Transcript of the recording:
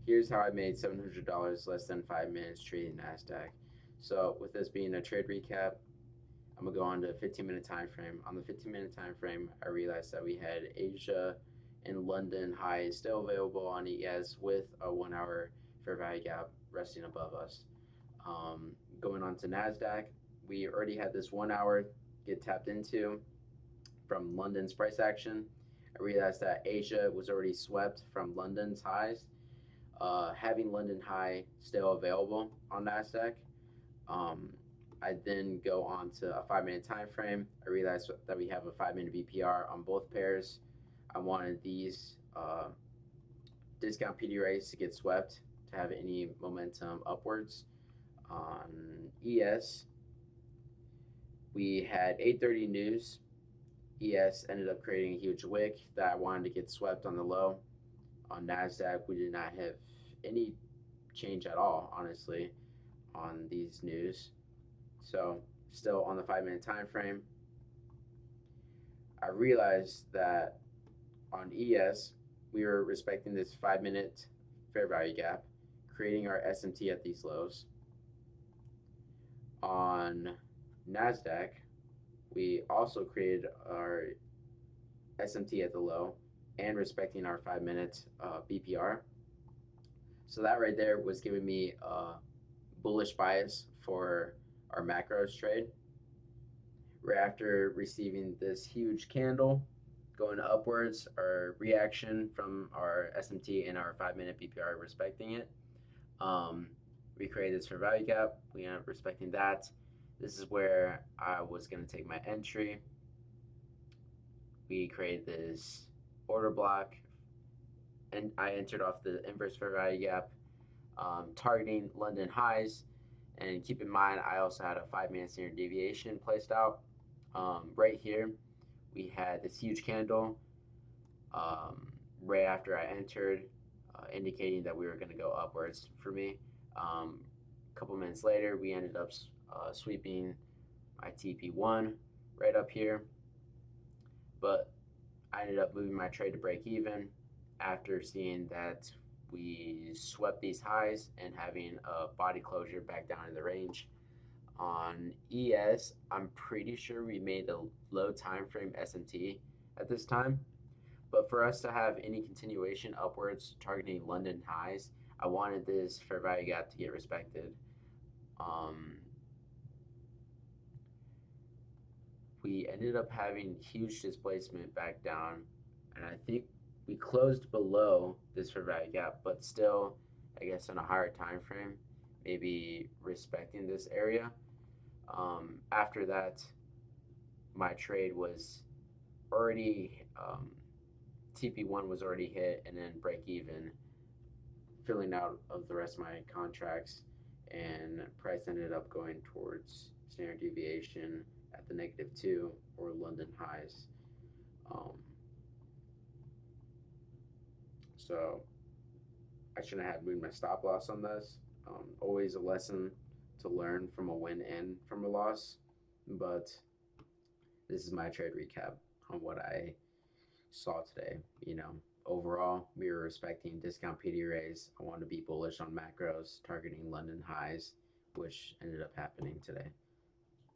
Here's how I made $700 less than 5 minutes trading NASDAQ. So with this being a trade recap, I'm gonna go on to 15-minute time frame. On the 15-minute time frame, I realized that we had Asia and London highs still available on ES with a 1 hour fair value gap resting above us. Going on to NASDAQ, we already had this 1 hour get tapped into from London's price action. I realized that Asia was already swept from London's highs. Having London high still available on NASDAQ, um, I then go on to a 5 minute time frame. I realized that we have a 5 minute VPR on both pairs. I wanted these discount PD rates to get swept to have any momentum upwards. On ES, we had 8:30 news. ES ended up creating a huge wick that I wanted to get swept on the low. On NASDAQ, we did not have any change at all, honestly, on these news. So, still on the 5 minute time frame, I realized that on ES, we were respecting this 5 minute fair value gap, creating our SMT at these lows. On NASDAQ, we also created our SMT at the low and respecting our 5 minute BPR. So that right there was giving me a bullish bias for our macros trade. Right after receiving this huge candle going upwards, our reaction from our SMT and our 5 minute BPR respecting it. Um, we created this fair value gap. We ended up respecting that. This is where I was going to take my entry. We created this order block, and I entered off the inverse fair value gap, targeting London highs. And keep in mind, I also had a 5 minute standard deviation placed out. Right here, we had this huge candle right after I entered, indicating that we were going to go upwards for me. A couple minutes later, we ended up sweeping my TP1 right up here, but I ended up moving my trade to break even after seeing that we swept these highs and having a body closure back down in the range. On ES, I'm pretty sure we made the low time frame SMT at this time. But for us to have any continuation upwards targeting London highs, I wanted this fair value gap to get respected. Um, we ended up having huge displacement back down, and I think we closed below this fair value gap, but still, I guess on a higher time frame, maybe respecting this area. After that, my trade was already TP1 was already hit, and then break even, filling out of the rest of my contracts, and price ended up going towards standard deviation at the -2 or London highs. Um, so I shouldn't have moved my stop loss on this. Always a lesson to learn from a win and from a loss, but this is my trade recap on what I saw today. Overall, we were respecting discount PD raise. I wanted to be bullish on macros, targeting London highs, which ended up happening today.